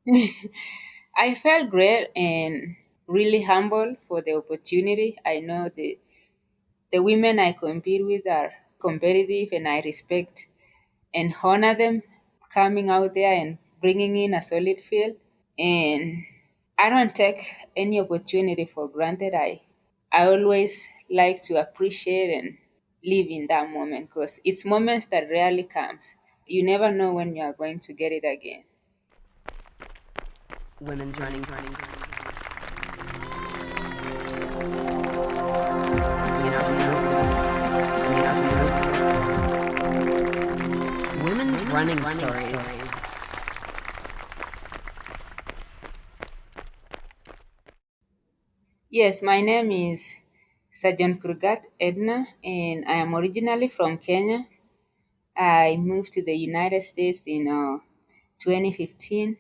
I felt great and really humble for the opportunity. I know the women I compete with are competitive and I respect and honor them coming out there and bringing in a solid field. And I don't take any opportunity for granted. I always like to appreciate and live in that moment because it's moments that rarely comes. You never know when you are going to get it again. Women's running. Women's running stories. Yes, my name is Sergeant Krugat Edna, and I am originally from Kenya. I moved to the United States in 2015.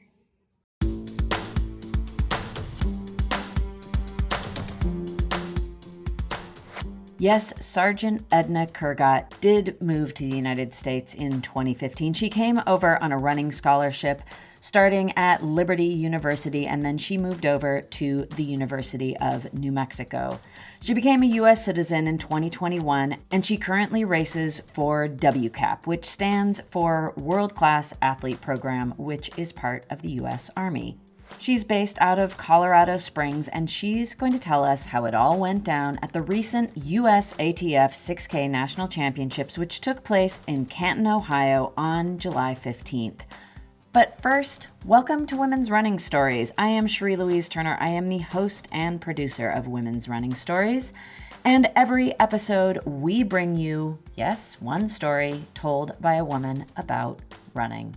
Yes, Sergeant Ednah Kurgat did move to the United States in 2015. She came over on a running scholarship starting at Liberty University, and then she moved over to the University of New Mexico. She became a U.S. citizen in 2021, and she currently races for WCAP, which stands for World Class Athlete Program, which is part of the U.S. Army. She's based out of Colorado Springs, and she's going to tell us how it all went down at the recent USATF 6K National Championships, which took place in Canton, Ohio on July 15th. But first, welcome to Women's Running Stories. I am Cherie Louise Turner. I am the host and producer of Women's Running Stories. And every episode, we bring you, yes, one story told by a woman about running.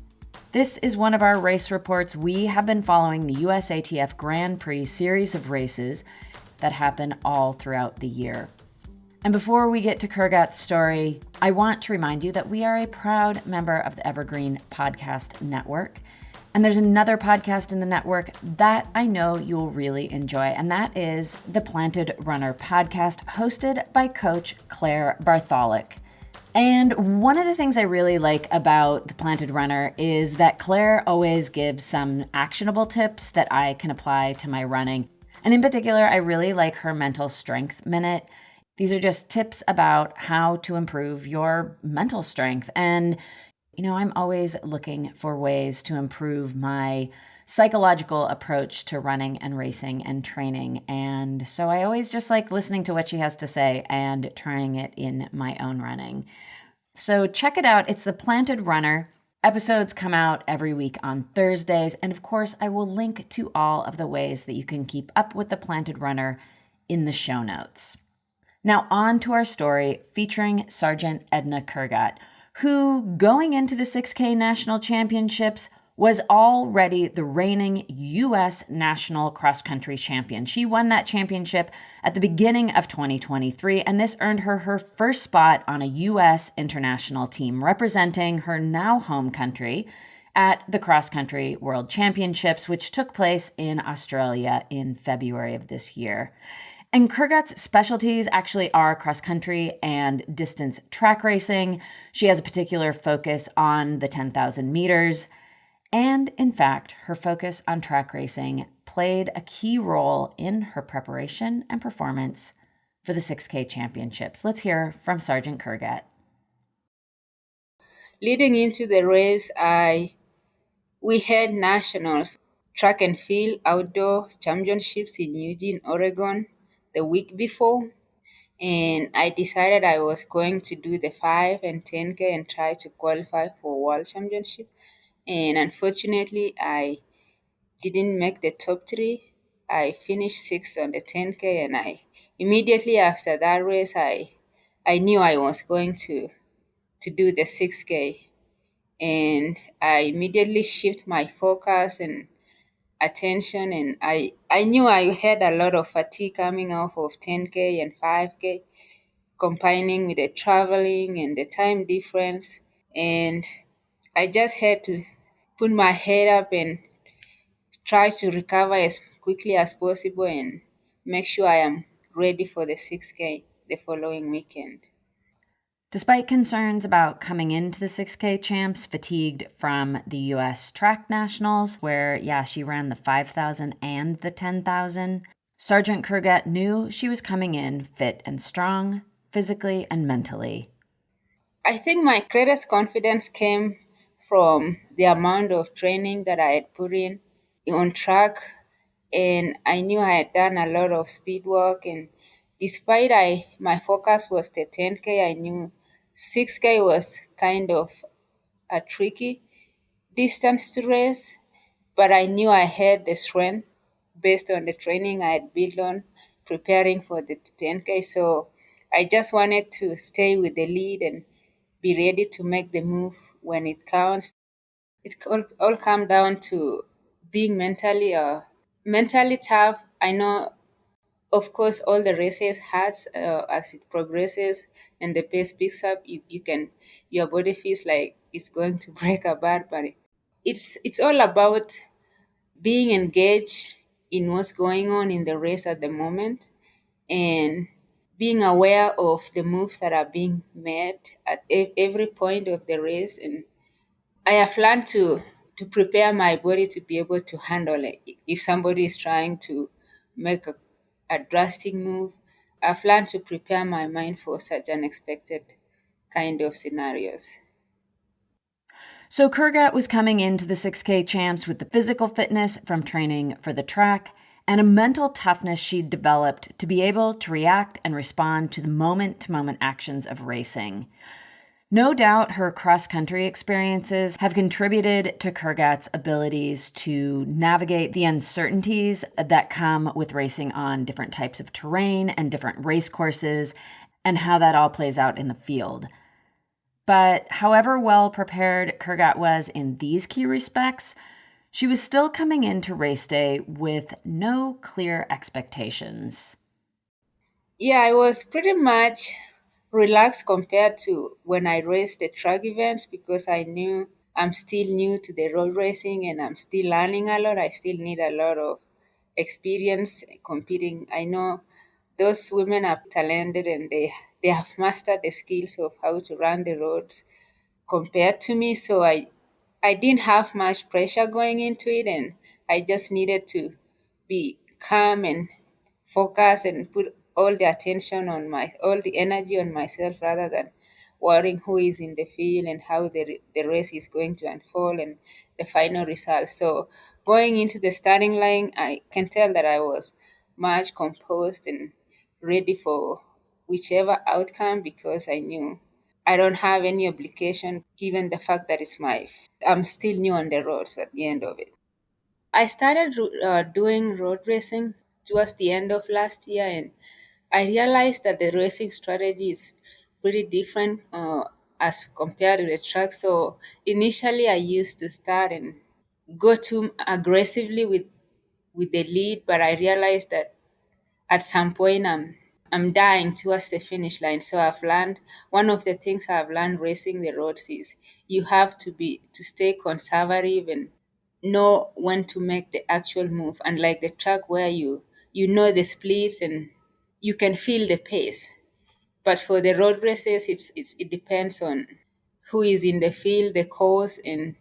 This is one of our race reports. We have been following the USATF Grand Prix series of races that happen all throughout the year. And before we get to Kurgat's story, I want to remind you that we are a proud member of the Evergreen Podcast Network. And there's another podcast in the network that I know you'll really enjoy, and that is the Planted Runner podcast, hosted by Coach Claire Bartholic. And one of the things I really like about the Planted Runner is that Claire always gives some actionable tips that I can apply to my running. And in particular, I really like her mental strength minute. These are just tips about how to improve your mental strength. And, I'm always looking for ways to improve my psychological approach to running and racing and training. And so I always just like listening to what she has to say and trying it in my own running. So check it out. It's the Planted Runner. Episodes come out every week on Thursdays. And of course, I will link to all of the ways that you can keep up with the Planted Runner in the show notes. Now on to our story featuring Sergeant Ednah Kurgat, who, going into the 6K National Championships, was already the reigning U.S. National Cross Country Champion. She won that championship at the beginning of 2023, and this earned her her first spot on a U.S. international team representing her now home country at the Cross Country World Championships, which took place in Australia in February of this year. And Krugat's specialties actually are cross country and distance track racing. She has a particular focus on the 10,000 meters. And in fact, her focus on track racing played a key role in her preparation and performance for the 6K championships. Let's hear from Sergeant Kurgat. Leading into the race, we had nationals, track and field outdoor championships in Eugene, Oregon, the week before. And I decided I was going to do the 5 and 10K and try to qualify for World Championship. And unfortunately, I didn't make the top three. I finished sixth on the 10K, and I immediately after that race, I knew I was going to do the 6K, and I immediately shift my focus and attention, and I knew I had a lot of fatigue coming off of 10K and 5K, combining with the traveling and the time difference, and I just had to put my head up and try to recover as quickly as possible and make sure I am ready for the 6K the following weekend. Despite concerns about coming into the 6K champs fatigued from the U.S. track nationals, where, she ran the 5,000 and the 10,000, Sergeant Kurgat knew she was coming in fit and strong, physically and mentally. I think my greatest confidence came from the amount of training that I had put in on track, and I knew I had done a lot of speed work. And despite my focus was the 10K, I knew 6K was kind of a tricky distance to race, but I knew I had the strength based on the training I had built on preparing for the 10K. So I just wanted to stay with the lead and be ready to make the move when it counts. It all come down to being mentally tough. I know, of course, all the races has as it progresses and the pace picks up. You can your body feels like it's going to break apart, but it's all about being engaged in what's going on in the race at the moment and being aware of the moves that are being made at every point of the race. And I have learned to prepare my body to be able to handle it. If somebody is trying to make a drastic move, I've learned to prepare my mind for such unexpected kind of scenarios. So Kurgat was coming into the 6K champs with the physical fitness from training for the track and a mental toughness she'd developed to be able to react and respond to the moment-to-moment actions of racing. No doubt her cross-country experiences have contributed to Kurgat's abilities to navigate the uncertainties that come with racing on different types of terrain and different race courses and how that all plays out in the field. But however well prepared Kurgat was in these key respects, she was still coming into race day with no clear expectations. Yeah, I was pretty much relaxed compared to when I raced the track events because I knew I'm still new to the road racing and I'm still learning a lot. I still need a lot of experience competing. I know those women are talented and they have mastered the skills of how to run the roads compared to me. So I didn't have much pressure going into it, and I just needed to be calm and focus and put all the attention on all the energy on myself rather than worrying who is in the field and how the race is going to unfold and the final result. So going into the starting line, I can tell that I was much composed and ready for whichever outcome because I knew I don't have any obligation given the fact that I'm still new on the roads at the end of it. I started doing road racing towards the end of last year, and I realized that the racing strategy is pretty different as compared to the track. So initially, I used to start and go too aggressively with the lead, but I realized that at some point I'm dying towards the finish line. So I've learned one of the things I've learned racing the roads is you have to stay conservative and know when to make the actual move. Unlike the track where you know the splits and you can feel the pace. But for the road races, it depends on who is in the field, the course, and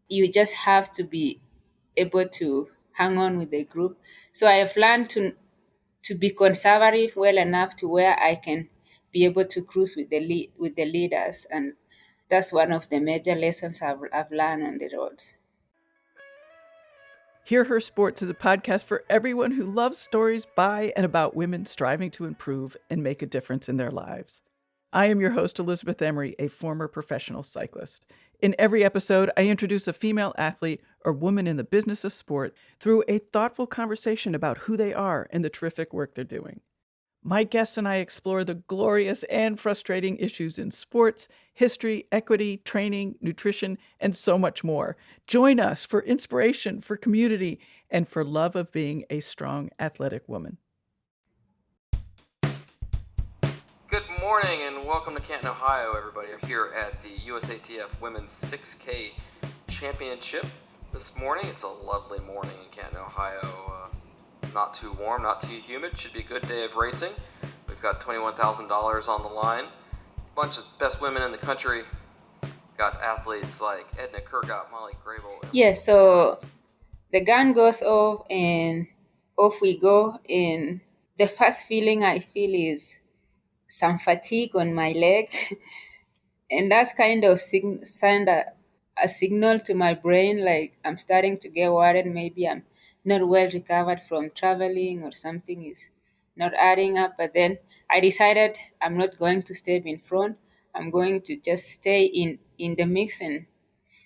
you just have to be able to hang on with the group. So I have learned to be conservative well enough to where I can be able to cruise with the leaders, and that's one of the major lessons I've learned on the roads. Hear Her Sports is a podcast for everyone who loves stories by and about women striving to improve and make a difference in their lives. I am your host, Elizabeth Emery, a former professional cyclist. In every episode, I introduce a female athlete or woman in the business of sport through a thoughtful conversation about who they are and the terrific work they're doing. My guests and I explore the glorious and frustrating issues in sports, history, equity, training, nutrition, and so much more. Join us for inspiration, for community, and for love of being a strong, athletic woman. Good morning and welcome to Canton, Ohio, everybody. We're here at the USATF Women's 6K Championship this morning. It's a lovely morning in Canton, Ohio. Not too warm, not too humid. Should be a good day of racing. We've got $21,000 on the line. bunch of best women in the country. Got athletes like Ednah Kurgat, Molly Grable. Yes, so the gun goes off and off we go. And the first feeling I feel is some fatigue on my legs. And that's kind of send a signal to my brain like I'm starting to get worried. Maybe I'm not well recovered from traveling or something is not adding up. But then I decided I'm not going to step in front. I'm going to just stay in the mix and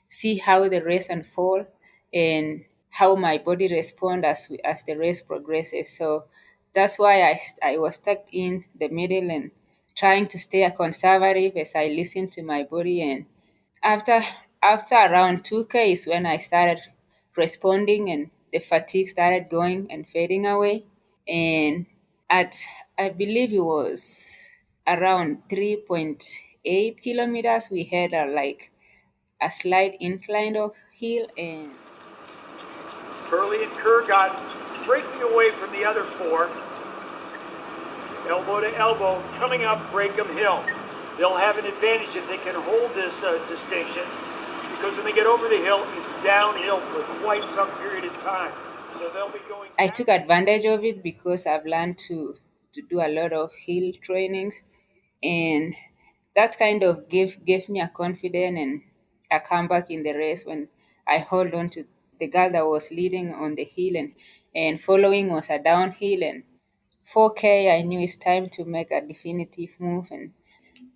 see how the race unfold and how my body respond as the race progresses. So that's why I was stuck in the middle and trying to stay a conservative as I listen to my body. And after after around 2K is when I started responding and the fatigue started going and fading away. And at I believe it was around 3.8 kilometers, we had a slight incline of hill. And Hurley and Krugat breaking away from the other four. Elbow to elbow, coming up Breakham Hill. They'll have an advantage if they can hold this distinction, because when they get over the hill, it's downhill for quite some period of time. So they'll be going. I took advantage of it because I've learned to do a lot of hill trainings, and that kind of gave me a confidence and a comeback in the race when I hold on to the girl that was leading on the hill, and following was a downhill. And 4K, I knew it's time to make a definitive move, and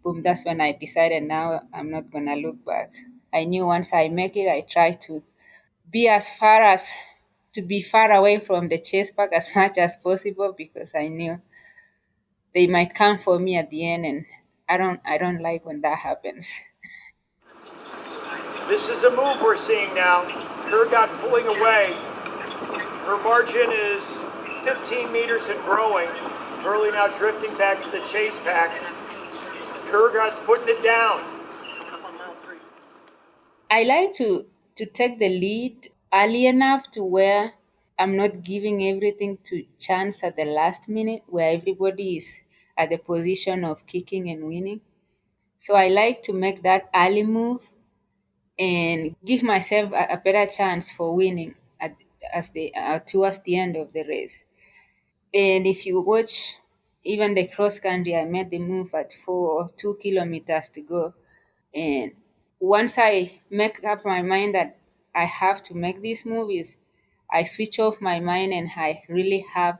boom, that's when I decided now I'm not gonna look back. I knew once I make it, I try to be as far as to be far away from the chase pack as much as possible, because I knew they might come for me at the end, and I don't like when that happens. This is a move we're seeing now. Krugat pulling away. Her margin is 15 meters and growing. Hurley now drifting back to the chase pack. Kurgat's putting it down. I like to take the lead early enough to where I'm not giving everything to chance at the last minute, where everybody is at the position of kicking and winning. So I like to make that early move and give myself a better chance for winning towards the end of the race. And if you watch even the cross country, I made the move at 2 kilometers to go. And once I make up my mind that I have to make these movies, I switch off my mind and I really have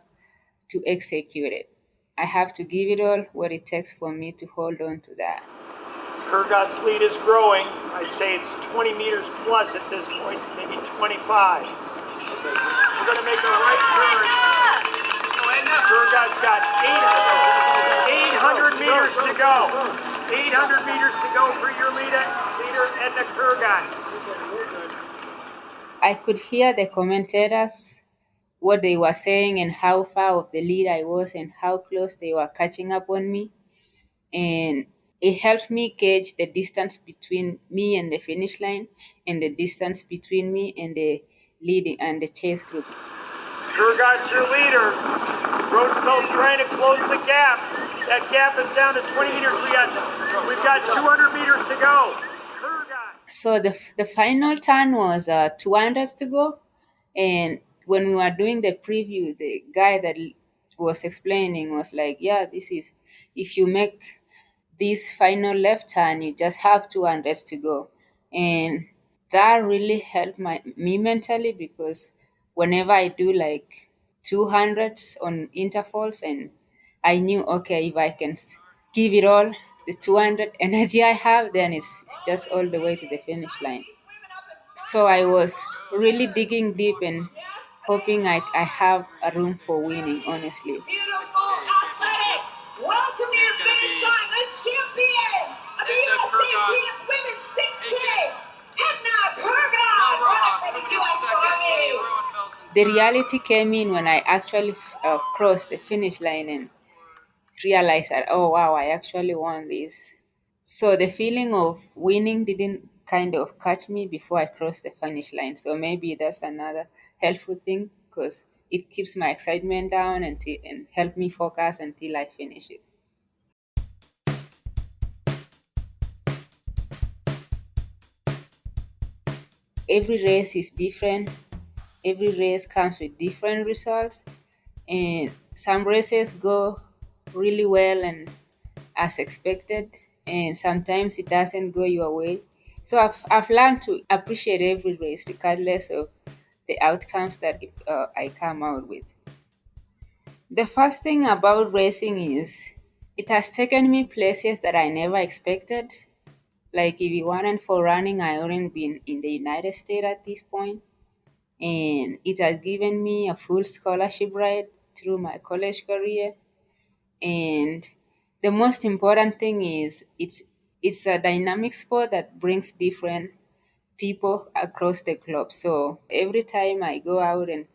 to execute it. I have to give it all what it takes for me to hold on to that. Kurgat's lead is growing. I'd say it's 20 meters plus at this point, maybe 25. We're going to make a right turn. Kurgat's got 800 meters to go. 800 meters to go for your leader Ednah Kurgat. I could hear the commentators, what they were saying and how far of the lead I was and how close they were catching up on me. And it helped me gauge the distance between me and the finish line and the distance between me and the leading and the chase group. Kurgat's your leader. Rodenfeld's trying to close the gap. That gap is down to 20 meters. We've got 200 meters to go. So the final turn was 200 to go. And when we were doing the preview, the guy that was explaining was like, yeah, this is, if you make this final left turn, you just have 200 to go. And that really helped me mentally, because whenever I do like 200s on intervals, and I knew, okay, if I can give it all, the 200 energy I have, then it's just all the way to the finish line. So I was really digging deep and hoping I have a room for winning, honestly. Beautiful, athletic. Welcome to your finish line, the champion of the USATF Women's 6K, Ednah Kurgat, running for the U.S. Army. The reality came in when I actually crossed the finish line and realized that, oh wow, I actually won this. So the feeling of winning didn't kind of catch me before I crossed the finish line. So maybe that's another helpful thing, because it keeps my excitement down and help me focus until I finish it. every race is different. Every race comes with different results, and some races go really well and as expected, and sometimes it doesn't go your way. So I've learned to appreciate every race regardless of the outcomes that I come out with. The first thing about racing is it has taken me places that I never expected. Like if it weren't for running, I wouldn't been in the United States at this point. And it has given me a full scholarship ride through my college career. And the most important thing is it's a dynamic sport that brings different people across the globe. So every time I go out and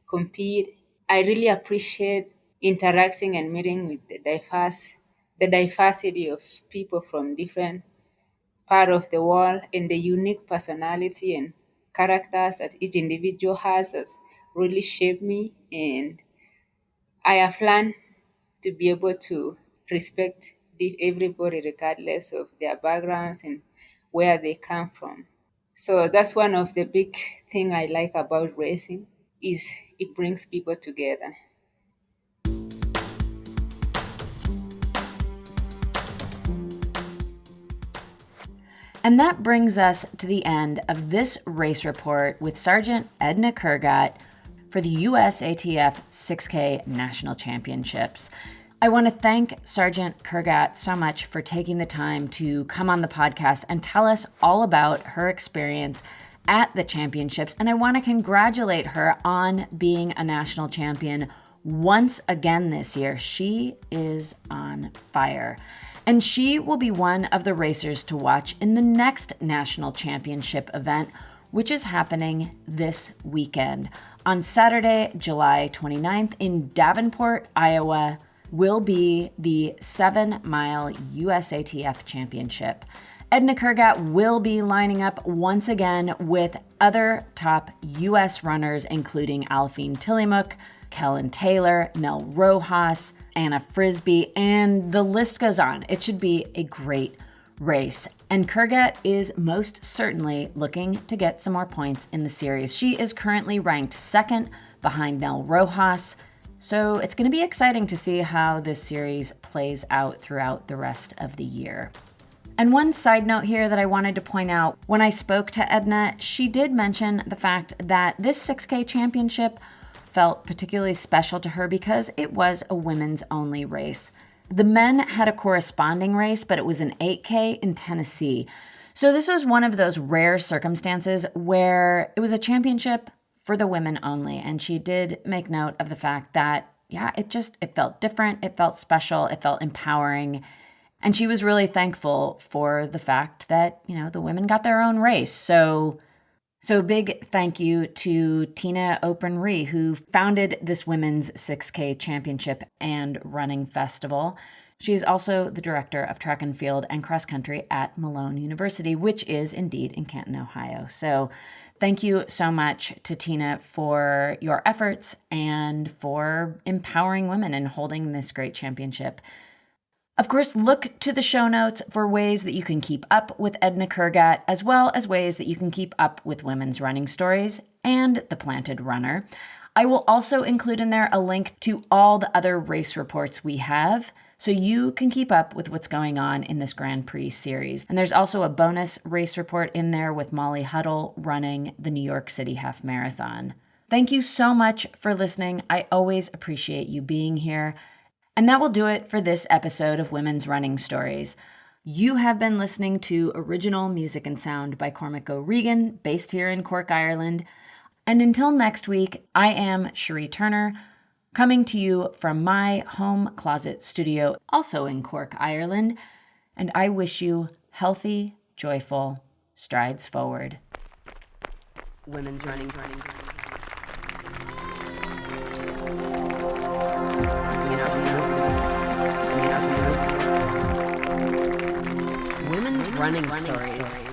compete, I really appreciate interacting and meeting with the diversity of people from different part of the world, and the unique personality and characters that each individual has really shaped me, and I have learned to be able to respect everybody regardless of their backgrounds and where they come from. So that's one of the big thing I like about racing is it brings people together. And that brings us to the end of this race report with Sergeant Ednah Kurgat for the USATF 6K National Championships. I want to thank Sergeant Kurgat so much for taking the time to come on the podcast and tell us all about her experience at the championships. And I want to congratulate her on being a national champion once again this year. She is on fire. And she will be one of the racers to watch in the next national championship event, which is happening this weekend. On Saturday, July 29th in Davenport, Iowa, will be the 7-mile USATF Championship. Ednah Kurgat will be lining up once again with other top U.S. runners, including Alphine Tillamook, Kellen Taylor, Nell Rojas, Anna Frisbee, and the list goes on. It should be a great race. And Kurgat is most certainly looking to get some more points in the series. She is currently ranked second behind Nell Rojas. So it's going to be exciting to see how this series plays out throughout the rest of the year. And one side note here that I wanted to point out, when I spoke to Ednah, she did mention the fact that this 6K championship felt particularly special to her because it was a women's only race. The men had a corresponding race, but it was an 8K in Tennessee. So this was one of those rare circumstances where it was a championship for the women only. And she did make note of the fact that, it felt different. It felt special. It felt empowering. And she was really thankful for the fact that, the women got their own race. So big thank you to Tina Oprean Ryee, who founded this women's 6K championship and running festival. She is also the director of track and field and cross country at Malone University, which is indeed in Canton, Ohio. So thank you so much to Tina for your efforts and for empowering women and holding this great championship. Of course, look to the show notes for ways that you can keep up with Ednah Kurgat, as well as ways that you can keep up with women's running stories and the Planted Runner. I will also include in there a link to all the other race reports we have, so you can keep up with what's going on in this Grand Prix series. And there's also a bonus race report in there with Molly Huddle running the New York City Half Marathon. Thank you so much for listening. I always appreciate you being here. And that will do it for this episode of Women's Running Stories. You have been listening to original music and sound by Cormac O'Regan, based here in Cork, Ireland. And until next week, I am Cherie Turner, coming to you from my home closet studio, also in Cork, Ireland. And I wish you healthy, joyful strides forward. Women's Running. Women's running stories.